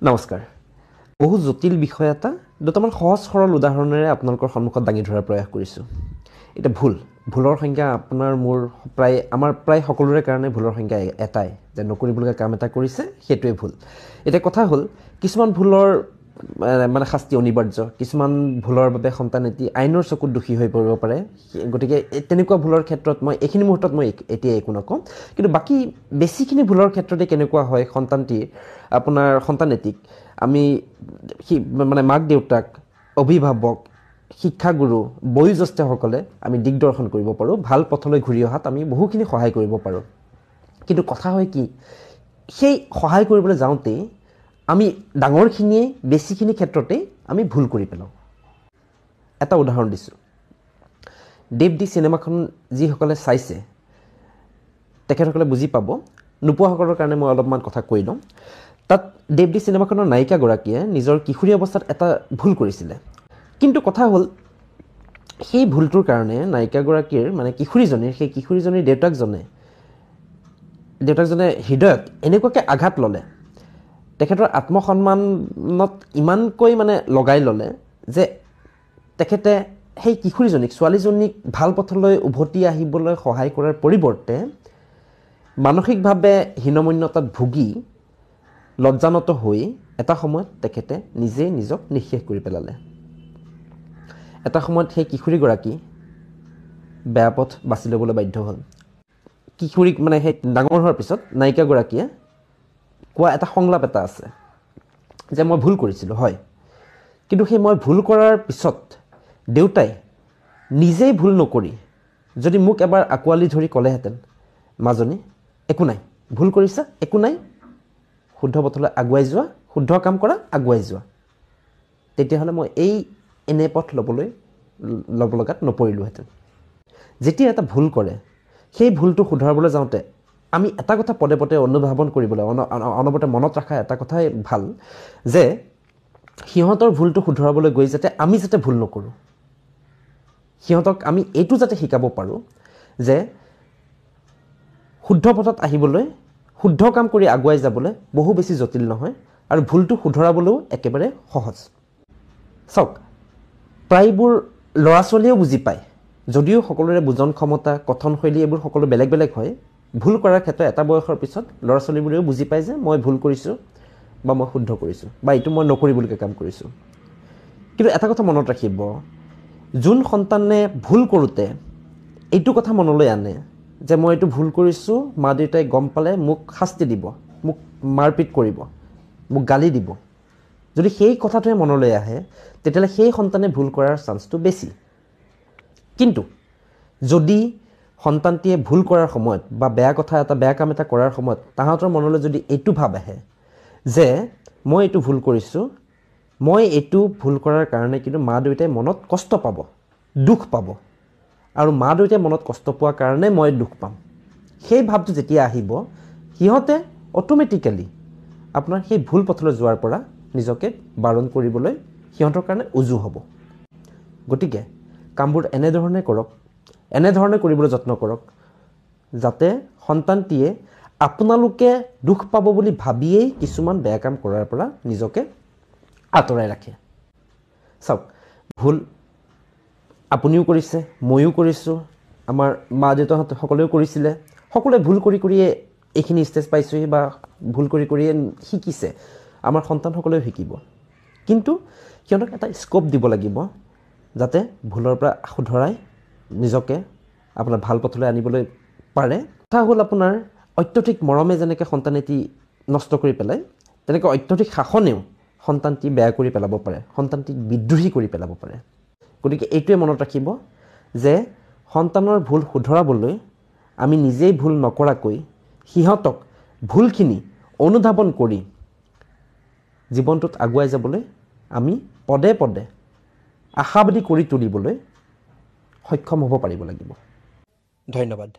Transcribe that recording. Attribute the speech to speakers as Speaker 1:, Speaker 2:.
Speaker 1: নমস্কাৰ বহু জটিল বিষয় এটা দুটামান সহজ সৰল উদাহৰণেৰে আপোনালোকৰ সন্মুখত দাঙি ধৰাৰ প্ৰয়াস কৰিছোঁ এটা ভুলৰ সংখ্যা আমাৰ প্ৰায় সকলোৰে কাৰণে ভুলৰ সংখ্যা এটাই যে নকৰিবলগীয়া কাম এটা কৰিছে সেইটোৱে ভুল এটা কথা হ'ল কিছুমান ভুলৰ মানে শাস্তি অনিবাৰ্য কিছুমান ভুলৰ বাবে সন্তান এটি আইনৰ চকুত দোষী হৈ পৰিব পাৰে গতিকে তেনেকুৱা ভুলৰ ক্ষেত্ৰত মই এইখিনি মুহূৰ্তত মই এতিয়া একো নকওঁ কিন্তু বাকি বেছিখিনি ভুলৰ ক্ষেত্ৰতে কেনেকুৱা হয় আপোনাৰ সন্তানেটিক আমি মানে মাক দেউতাক অভিভাৱক শিক্ষাগুৰু বয়োজ্যেষ্ঠসকলে আমি দিগদৰ্শন কৰিব পাৰোঁ ভাল পথলৈ ঘূৰি অহাত আমি বহুখিনি সহায় কৰিব পাৰোঁ কিন্তু কথা হয় কি সেই সহায় কৰিবলৈ যাওঁতে আমি ডাঙৰখিনিয়ে বেছিখিনি ক্ষেত্ৰতে আমি ভুল কৰি পেলাওঁ এটা উদাহৰণ দিছোঁ দেৱদি চিনেমাখন যিসকলে চাইছে তেখেতসকলে বুজি পাব নোপোৱাসকলৰ কাৰণে মই অলপমান কথা কৈ লওঁ তাত দেৱদি চিনেমাখনৰ নায়িকাগৰাকীয়ে নিজৰ কিশোৰী অৱস্থাত এটা ভুল কৰিছিলে কিন্তু কথা হ'ল সেই ভুলটোৰ কাৰণে নায়িকাগৰাকীৰ মানে কিশোৰীজনীৰ দেউতাকজনে হৃদয়ত এনেকুৱাকৈ আঘাত ল'লে তেখেতৰ আত্মসন্মানত ইমানকৈ মানে লগাই ল'লে যে তেখেতে সেই ছোৱালীজনীক ভাল পথলৈ উভতি আহিবলৈ সহায় কৰাৰ পৰিৱৰ্তে মানসিকভাৱে হীনমন্যতাত ভুগি লজ্জানত হৈ এটা সময়ত তেখেতে নিজক নিঃশেষ কৰি পেলালে এটা সময়ত সেই কিশোৰীগৰাকী বেয়া পথ বাছি ল'বলৈ বাধ্য হ'ল কিশোৰীক মানে সেই ডাঙৰ হোৱাৰ পিছত নায়িকাগৰাকীয়ে কোৱা এটা সংলাপ এটা আছে যে মই ভুল কৰিছিলোঁ হয় কিন্তু সেই মই ভুল কৰাৰ পিছত দেউতাই নিজেই ভুল নকৰি যদি মোক এবাৰ আঁকোৱালি ধৰি ক'লেহেঁতেন মাজনী একো নাই ভুল কৰিছা একো নাই শুদ্ধ পথলৈ আগুৱাই যোৱা শুদ্ধ কাম কৰা আগুৱাই যোৱা তেতিয়াহ'লে মই এনে পথ ল'ব লগাত নপৰিলোহেঁতেন যেতিয়া এটা ভুল কৰে সেই ভুলটো শুধৰাবলৈ যাওঁতে আমি এটা কথা পদে পদে অনুধাৱন কৰিবলৈ অনবৰতে মনত ৰখা এটা কথাই ভাল যে সিহঁতৰ ভুলটো শুধৰাবলৈ গৈ আমি যাতে ভুল নকৰোঁ সিহঁতক আমি এইটো যাতে শিকাব পাৰোঁ যে শুদ্ধ পথত আহিবলৈ শুদ্ধ কাম কৰি আগুৱাই যাবলৈ বহু বেছি জটিল নহয় আৰু ভুলটো শুধৰাবলৈও একেবাৰে সহজ চাওক প্ৰায়বোৰ ল'ৰা ছোৱালীয়েও বুজি পায় যদিও সকলোৰে বুজন ক্ষমতা কথনশৈলী এইবোৰ সকলো বেলেগ বেলেগ হয় ভুল কৰাৰ ক্ষেত্ৰত এটা বয়সৰ পিছত ল'ৰা ছোৱালীবোৰেও বুজি পায় যে মই ভুল কৰিছোঁ বা মই শুদ্ধ কৰিছোঁ বা এইটো মই নকৰিবলগীয়া কাম কৰিছোঁ কিন্তু এটা কথা মনত ৰাখিব যোন সন্তানে ভুল কৰোঁতে এইটো কথা মনলৈ আনে যে মই এইটো ভুল কৰিছোঁ মা দেউতাই গম পালে মোক শাস্তি দিব মোক মাৰপিট কৰিব মোক গালি দিব যদি সেই কথাটোৱে মনলৈ আহে তেতিয়াহ'লে সেই সন্তানে ভুল কৰাৰ চান্সটো বেছি কিন্তু যদি সন্তানটিয়ে ভুল কৰাৰ সময়ত বা বেয়া কাম এটা কৰাৰ সময়ত তাহাঁতৰ মনলৈ যদি এইটো ভাৱ আহে যে মই এইটো ভুল কৰিছোঁ মই এইটো ভুল কৰাৰ কাৰণে কিন্তু মা দেউতাই মনত কষ্ট পাব দুখ পাব আৰু মা দেউতাই মনত কষ্ট পোৱাৰ কাৰণে মই দুখ পাম সেই ভাৱটো যেতিয়া আহিব সিহঁতে অট'মেটিকেলি আপোনাৰ সেই ভুল পথলৈ যোৱাৰ পৰা নিজকে বাৰণ কৰিবলৈ সিহঁতৰ কাৰণে উজু হ'ব গতিকে কামবোৰ এনেধৰণে কৰিবলৈ যত্ন কৰক যাতে সন্তানটিয়ে আপোনালোকে দুখ পাব বুলি ভাবিয়েই কিছুমান বেয়া কাম কৰাৰ পৰা নিজকে আঁতৰাই ৰাখে চাওক ভুল আপুনিও কৰিছে ময়ো কৰিছোঁ আমাৰ মা দেউতাহঁতে সকলোৱেও কৰিছিলে সকলোৱে ভুল কৰিয়ে এইখিনি ষ্টেজ পাইছোঁহি বা ভুল কৰিয়ে শিকিছে আমাৰ সন্তানসকলেও শিকিব কিন্তু সিহঁতক এটা স্ক'প দিব লাগিব যাতে ভুলৰ পৰা শুধৰাই নিজকে আপোনাৰ ভাল পথলৈ আনিবলৈ পাৰে কথা হ'ল আপোনাৰ অত্যধিক মৰমে যেনেকৈ সন্তানেটি নষ্ট কৰি পেলায় তেনেকৈ অত্যধিক শাসনেও সন্তানটি বেয়া কৰি পেলাব পাৰে সন্তানটিক বিদ্ৰোহী কৰি পেলাব পাৰে গতিকে এইটোৱে মনত ৰাখিব যে সন্তানৰ ভুল শুধৰাবলৈ আমি নিজেই ভুল নকৰাকৈ সিহঁতক ভুলখিনি অনুধাৱন কৰি জীৱনটোত আগুৱাই যাবলৈ আমি পদে পদে আশাবাদী কৰি তুলিবলৈ সক্ষম হ'ব পাৰিব লাগিব ধন্যবাদ